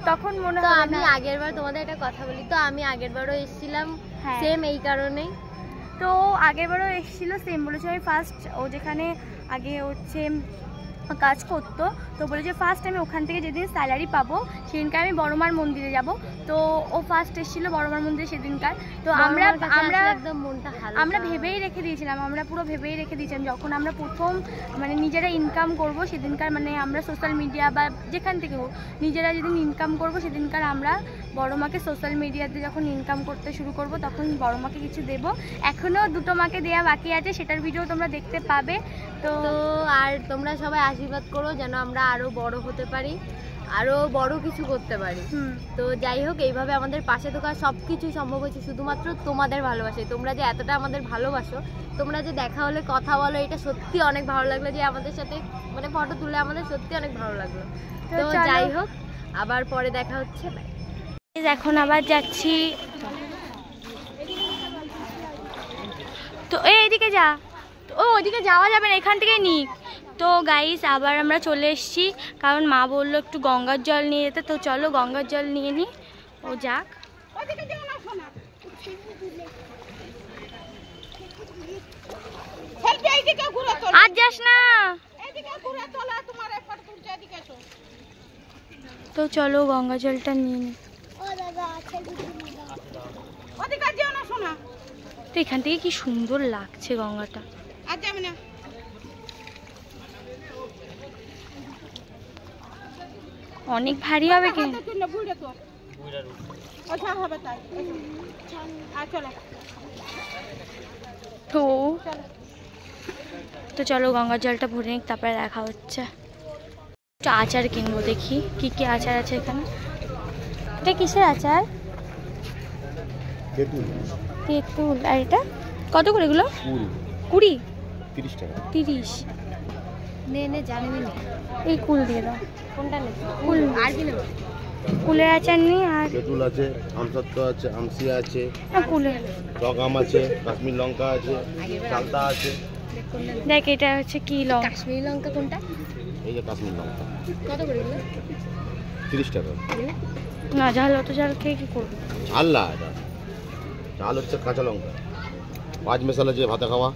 তখন মনে তো হয় আমি না। আগের বার তোমাদের একটা কথা বলি, তো আমি আগের বারও এসেছিলাম হ্যাঁ। সেম এই কারণেই। তো আগেরবারও এসেছিল সেম, বলেছে আমি ফার্স্ট ও যেখানে আগে হচ্ছে কাজ করতো, তো বলেছে ফার্স্ট আমি ওখান থেকে যেদিন স্যালারি পাবো সেদিনকার আমি বড়মার মন্দিরে যাব। তো ও ফার্স্ট এসেছিলো বড়মার মন্দিরে সেদিনকার। তো আমরা একদম মনটা হালকা। আমরা ভেবেই রেখে দিয়েছিলাম, আমরা পুরো ভেবেই রেখে দিয়েছিলাম যখন আমরা প্রথম মানে নিজেরা ইনকাম করব সেদিনকার, মানে আমরা সোশ্যাল মিডিয়া বা যেখান থেকে হোক নিজেরা যেদিন ইনকাম করব সেদিনকার আমরা বড় মাকে সোশ্যাল মিডিয়াতে যখন ইনকাম করতে শুরু করব তখন বড় মাকে কিছু দেব। এখনও দুটো মাকে দেয়া বাকি আছে, সেটার ভিডিও তোমরা দেখতে পাবে। তো আর তোমরা সবাই আশীর্বাদ করো যেন আমরা আরো বড় হতে পারি, আরো বড় কিছু করতে পারি। তো যাই হোক, এইভাবে আমাদের পাশে থাকা সব কিছু সম্ভব হয়েছে শুধুমাত্র তোমাদের ভালোবাসায়। তোমরা যে এতটা আমাদের ভালোবাসো, তোমরা যে দেখা হলে কথা বলো, এটা সত্যি অনেক ভালো লাগলো, যে আমাদের সাথে মানে ফটো তুলে আমাদের সত্যি অনেক ভালো লাগলো। তো চলো। যাই হোক, আবার পরে দেখা হচ্ছে। এখন আবার যাচ্ছি, তো এইদিকে যা, ও ওদিকে যাওয়া যাবে না, এখান থেকে নি। তো গাইস আবার আমরা চলে এসেছি, কারণ মা বললো একটু গঙ্গার জল নিয়ে যেতে। তো চলো গঙ্গার জল নিয়ে নিই, ও যাক। আর যাস না। তো চলো গঙ্গা জলটা নিয়ে নিই। তো এখান থেকে কি সুন্দর লাগছে গঙ্গাটা। অনেক ভারী হবে কেন? তো চলো গঙ্গার জলটা ভরে নিক, তারপরে দেখা হচ্ছে। একটু আচার কিনবো, দেখি কি কি আচার আছে এখানে। এটা কিসের আচার? তেঁতুল। আর এটা কত করে এগুলো? 20, 30 টাকা। 30। নে জানি না এই কুল দিয়ে দাও। কোনটা নেব? কুল আর কি নেব? কুলের আচার নিই। আর তেঁতুল আছে, আমসত্ত্ব আছে, আমসিয়া আছে, কুলের টক আম আছে, কাশ্মীর লঙ্কা আছে, চালতা আছে। দেখ এটা হচ্ছে কি লঙ্কা? কাশ্মীরি লঙ্কা কোনটা? এই যে কাশ্মীর লঙ্কা কত করে এগুলো? 30 টাকা। না ঝাল, অত ঝাল খেয়ে কি করবো? ঝাল না, এটা ঝাল হচ্ছে কাঁচা লঙ্কা, 5 মেশালা যে ভাতে খাওয়া।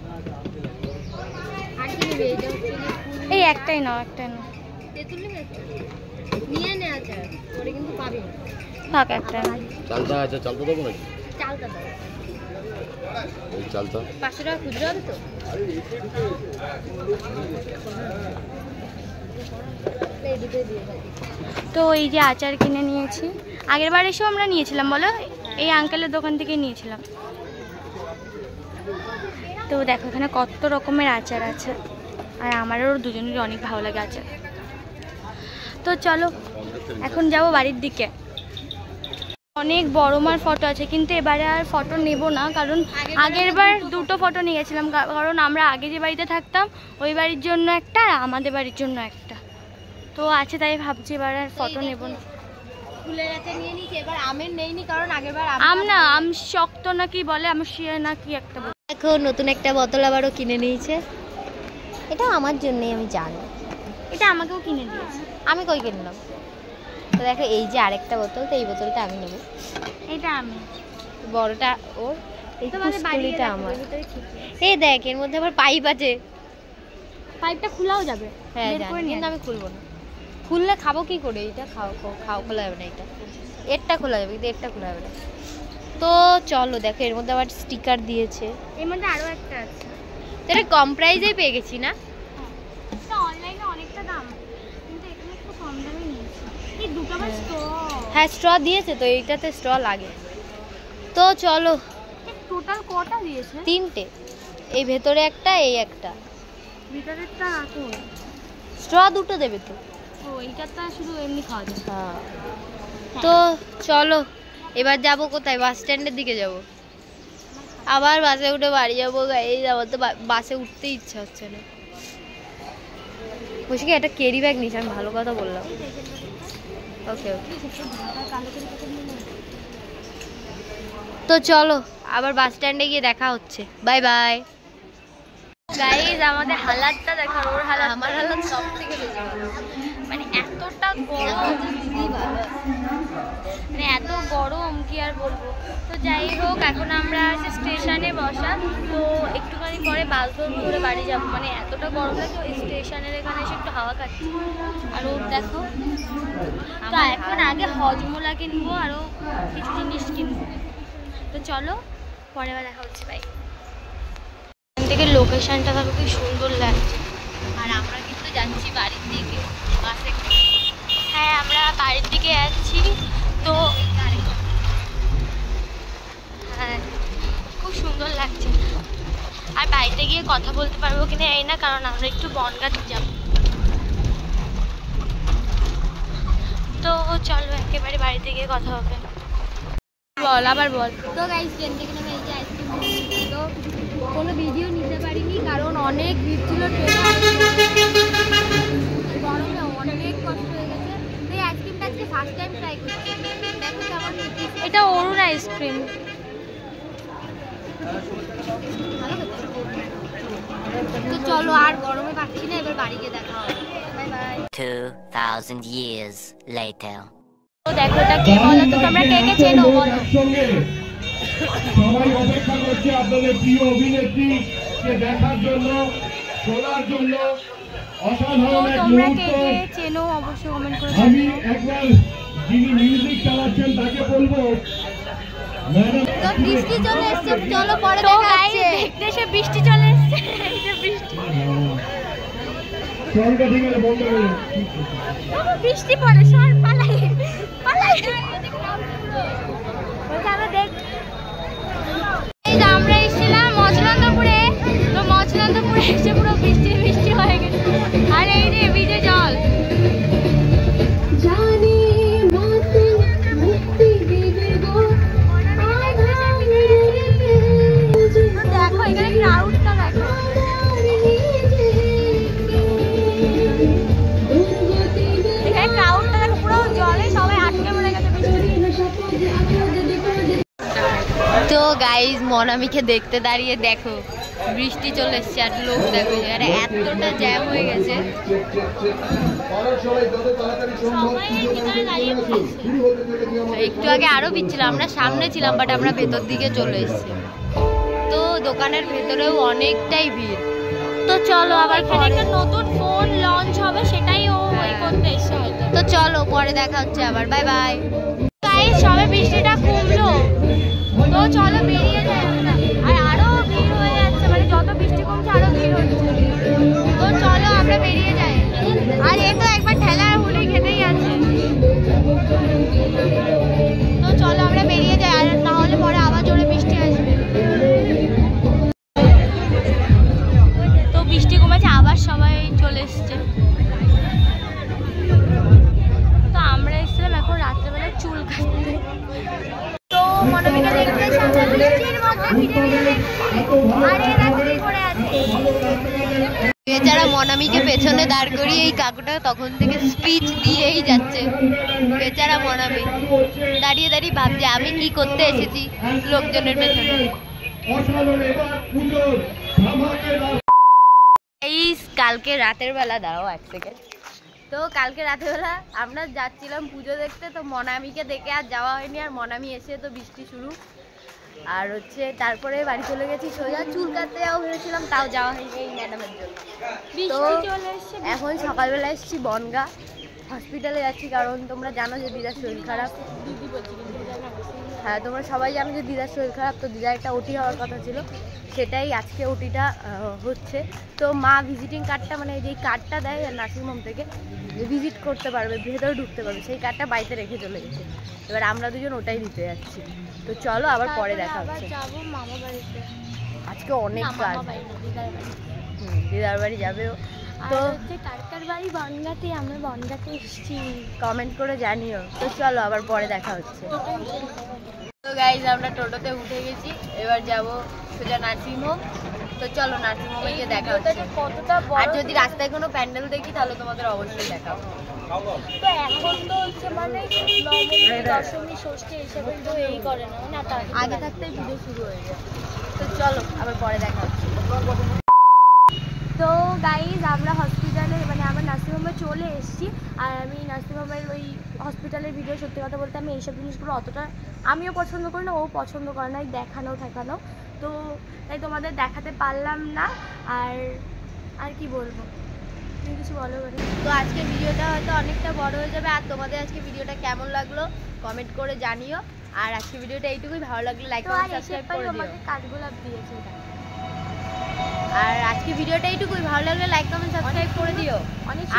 আর কি নেবে? এটা হচ্ছে যে ফুল। এই একটাই নাও, একটাই নাও। তেঁতুল নেবে? নিয়ে নে আচার, পরে কিন্তু পাবি না। থাক একটা নাও। চালতা আছে, চালতা দেবো নাকি? চালটা দাও। এই চালতা 500 টাকা খুচরো হবে তো? এই দুটো দিয়ে দাও। তো এই যে আচার কিনে নিয়েছি, আগের বার এসেও আমরা নিয়েছিলাম, বলো এই আঙ্কেলের দোকান থেকে নিয়েছিলাম। তো দেখো এখানে কত রকমের আচার আছে, আর আমারও দুজনেরই অনেক ভালো লাগে আচার। তো চলো এখন যাব বাড়ির দিকে। অনেক বড় মার ফটো আছে, কিন্তু এবারে আর ফটো নেব না, কারণ আগের বার দুটো ফটো নিয়ে গেছিলাম, কারণ আমরা আগে যে বাড়িতে থাকতাম ওই বাড়ির জন্য একটা, আর আমাদের বাড়ির জন্য একটা। তো আছে, তাই ভাবছি এবার আর ফটো নেব না। ফুলের আচার নিয়ে নিয়েছি, এবার আমের নেইনি, কারণ আগেরবার আম না, আম শক্ত না কি বলে, আম শিয়ে না কি একটা বলে। দেখো নতুন একটা বোতল আবারও কিনে নিয়েছে। এটা আমার জন্যই, আমি জানি। এটা আমাকেও কিনে দিয়েছে। আমি কই কিনলাম? তো দেখো এই যে আরেকটা বোতল, তো এই বোতলটা আমি নেব। এটা আমি, বড়টা ওর, এই তোমাদের বাড়িতে পুষ্কুলিটা রাখো, আমার। এর ভিতরে ঠিক আছে। এই দেখ এর মধ্যে আবার পাইপ আছে। পাইপটা খোলাও যাবে। হ্যাঁ বের জানি, করে নিয়ে কিন্তু আমি খুলবো না। খুললে খাবো কি করে? এটা খোলা যাবে না, এটা এরটা খোলা যাবে, কিন্তু এরটা খোলা যাবে না। তো চলো দেখো এর মধ্যে আবার স্টিকার দিয়েছে। এর মধ্যে আরো একটা আছে। তো এটা কম প্রাইসেই পেয়ে গেছি না? এটা অনলাইনে অনেকটা দাম, কিন্তু এখানে একটু কম দামে নিয়েছি। এই দুটো আবার স্ট্র। হ্যাঁ স্ট্র দিয়েছে, তো এইটাতে স্ট্র লাগে। তো চলো। টোটাল কটা দিয়েছে? 3টে, এই ভেতরে একটা, এই একটা। ভিতরেরটা রাখো। স্ট্র 2টো দেবে তো? ও এইটাটা শুধু এমনি খাওয়া যাবে। হ্যাঁ। তো চলো এবার যাব কোথায়? বাস স্ট্যান্ডের দিকে যাব। আবার বাসে উঠে বাড়ি যাবো। এই যাবো তো, বাসে উঠতে ইচ্ছা হচ্ছে না। খুশিকে একটা ক্যারি ব্যাগ নিস, আমি ভালো কথা বললাম। ওকে ওকে, তো চলো আবার বাস স্ট্যান্ডে গিয়ে দেখা হচ্ছে। Bye bye. গাইজ আমাদের হালাতটা দেখো, ওর হালাত আমার হালাত সব থেকে বেশি ভালো, মানে এতটা গরম, মানে এত গরম কি আর বলবো। তো যাই হোক, এখন আমরা স্টেশনে বসা, তো একটুখানি পরে বাস ধরে বাড়ি যাবো। মানে এতটা গরম লাগে, ওই স্টেশনের এখানে এসে একটু হাওয়া খাচ্ছি। আর ওর দেখো, তো এখন আগে হজমোলা কিনবো, আরও কিছু জিনিস কিনবো। তো চলো পরে আবার দেখা হচ্ছে। বাই। এখান থেকে লোকেশনটা দেখো কি সুন্দর লাগছে। আর আমরা কিন্তু যাচ্ছি বাড়ির দিকে বাসে। হ্যাঁ, আমরা বাড়ির দিকে যাচ্ছি। তো হ্যাঁ, খুব সুন্দর লাগছে। আর বাড়িতে গিয়ে কথা বলতে পারবো কিনা এই না, কারণ আমরা একটু বনগাঁ যাব। তো চলো একেবারে বাড়িতে গিয়ে কথা হবে। বল, আবার বল। তো গাইস ট্রেন থেকে নেমে এই যে আইসক্রিম, তো কোনো ভিডিও নিতে পারিনি কারণ অনেক ভিড় ছিল ট্রেনে, গরমে অনেক কষ্ট হয়ে গেছে। তো এই আইসক্রিমটা আজকে ফার্স্ট টাইম ট্রাই করছি, দেখো কেমন হয়েছে। এটা অরুণ আইসক্রিম। তো চলো আর গরমে পাচ্ছি না, এবার বাড়ি গিয়ে দেখা হবে। Bye bye. 2000 years later. তো দেখো এটা কে বলো তো, তোমরা কে কে চেনো বলো। সবাই অপেক্ষা করছে আপনাদের প্রিয় অভিনেত্রীকে দেখার জন্য, শোনার জন্য। তো অসাধারণ এক তোমরা কে মুহূর্ত। কে চেনো অবশ্যই কমেন্ট করে আমি জানিও। একবার যিনি মিউজিক চালাচ্ছেন তাকে বলবো, ম্যাডাম তো বৃষ্টি চলে এসছে, চলো পরে তো দেখা গাইস হচ্ছে। দেখতে এসে বৃষ্টি চলে এসেছে। এই যে বৃষ্টি, সঙ্গে ঠিক আছে বন্ধ হয়ে যাবে। বাবা বৃষ্টি পড়ে, সর পালাই পালাই। আমরা দেখ, এই যে আমরা এসেছিলাম মচনন্দপুরে, তো মচনন্দপুরে এসে পুরো বৃষ্টি বৃষ্টি হয়ে গেছে। আর এই যে ভিজে জল। দেখো এখানে ক্রাউডটা দেখো। এখানে ক্রাউডটা দেখো, পুরো জলে সবাই আটকে পড়ে গেছে বৃষ্টি। তো গাইজ মনামিকে দেখতে দাঁড়িয়ে দেখো বৃষ্টি চলে এসছে, আর লোক দেখো আর এতটা জ্যাম হয়ে গেছে। সবাই এই ভিতরে দাঁড়িয়ে পড়েছে। একটু আগে আরো ভিড়, আমরা সামনে ছিলাম বাট আমরা ভেতর দিকে চলে এসেছি। তো দোকানের ভেতরেও অনেকটাই ভিড়। তো চলো আবার এখানে একটা নতুন ফোন লঞ্চ হবে, সেটাই ও ওই করতে এসে হয়তো। তো চলো পরে দেখা হচ্ছে আবার। Bye bye. গাইস সবে বৃষ্টিটা কমলো, তো চলো বেরিয়ে যাই আমরা। আর আরো ভিড় হয়ে যাচ্ছে, মানে যত বৃষ্টি কমছে আরো ভিড় হচ্ছে। তো চলো আমরা বেরিয়ে যাই। আর এ তো একবার ঠেলা হুলি খেতেই আছে। তো চলো আমরা বেরিয়ে যাই, আর না হলে পরে আবার জোরে বৃষ্টি আসবে। তো বৃষ্টি কমেছে, আবার সবাই চলে এসছে। তো আমরা এসেছিলাম এখন রাত্রেবেলা চুল কাটতে। তো মনামিকা দেখতে সামনে বৃষ্টির মধ্যে ভিজে ভিজে দেখছি, আর এরা কি করে আছে। বেচারা মনামিকে পেছনে দাঁড় করিয়ে এই কাকুটা তখন থেকে স্পিচ দিয়েই যাচ্ছে। বেচারা মনামি দাঁড়িয়ে দাঁড়িয়ে ভাবছে আমি কি করতে এসেছি লোকজনের পেছনে। এই কালকে রাতের বেলা, দাঁড়াও এক সেকেন্ড। তো কালকে রাতের বেলা আমরা যাচ্ছিলাম পুজো দেখতে, তো মনামিকে দেখে আর যাওয়া হয়নি। আর মনামি এসে তো বৃষ্টি শুরু, আর হচ্ছে তারপরে বাড়ি চলে গেছি সোজা। চুল কাটতে যাওয়া ভেবেছিলাম, তাও যাওয়া হয়নি এই ম্যাডামের জন্য। তো এখন সকালবেলা এসেছি বনগাঁ হসপিটালে যাচ্ছি, কারণ তোমরা জানো যে দিদার শরীর খারাপ। হ্যাঁ তোমরা সবাই জানো যে দিদার শরীর খারাপ, তো দিদার একটা ওটি হওয়ার কথা ছিল, সেটাই আজকে ওটিটা হচ্ছে। তো মা ভিজিটিং কার্ডটা, মানে যেই কার্ডটা দেয় নার্সিংহোম থেকে ভিজিট করতে পারবে, ভেতরে ঢুকতে পারবে, সেই কার্ডটা বাড়িতে রেখে চলে গেছে। এবার আমরা দুজন ওটাই দিতে যাচ্ছি। তো চলো আবার পরে দেখা হচ্ছে। যাবো মামা বাড়িতে, আজকে অনেক কাজ, দিদার বাড়ি। দিদার বাড়ি যাবেও। তো তো কার বাড়ি বনগাঁতে, আমরা বনগাঁতে এসেছি। কমেন্ট করে জানিও। তো চলো আবার পরে দেখা হচ্ছে। তো গাইজ আমরা টোটোতে উঠে গেছি, এবার যাব সোজা নার্সিংহোম। তো চলো নার্সিং হোমে গিয়ে দেখা হচ্ছে। কতটা আর বড়, যদি রাস্তায় কোনো প্যান্ডেল দেখি তাহলে তোমাদের অবশ্যই দেখাবো। তো এখন তো হচ্ছে মানে নবমী, দশমী, ষষ্ঠী হিসেবে তো এই করে না, না তার আগে থাকতেই ভিডিও শুরু হয়ে যায়। তো চলো আবার পরে দেখা হচ্ছে। তো গাইজ আমরা হসপিটালে মানে আমরা নার্সিংহোমে চলে এসেছি। আর আমি নার্সিংহোমের ওই হসপিটালের ভিডিও, সত্যি কথা বলতে আমি এইসব জিনিসগুলো অতটা আমিও পছন্দ করি না, ও পছন্দ করে না, দেখানো ঠেকানো। তো তাই তোমাদের দেখাতে পারলাম না। আর কি বলবো, তুমি কিছু বলো? তো আজকে ভিডিওটা হয়তো অনেকটা বড় হয়ে যাবে। আর তোমাদের আজকে ভিডিওটা কেমন লাগলো কমেন্ট করে জানিও। আর আজকে ভিডিওটা এইটুকুই, ভালো লাগলে লাইক তো আর কমেন্ট সাবস্ক্রাইব করে দিও। আমাকে কাঠগোলাপ দিয়েছে। আর আজকে ভিডিওটা এইটুকুই, ভালো লাগলে লাইক কমেন্ট সাবস্ক্রাইব করে দিও।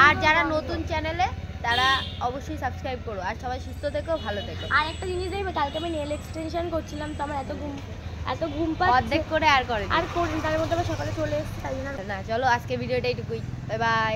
আর যারা নতুন চ্যানেলে তারা অবশ্যই সাবস্ক্রাইব করো। আর সবাই সুস্থ থেকো, ভালো থেকো। আর একটা জিনিস দেখবে, কালকে আমি নেল এক্সটেনশন করছিলাম, তো আমার এত ঘুম পাচ্ছে, অর্ধেক করে আর করে আর করিনি, তার মধ্যে আবার সকালে চলে এসেছি, তাই জন্য না। চলো আজকে ভিডিওটা এইটুকুই, বাই বাই।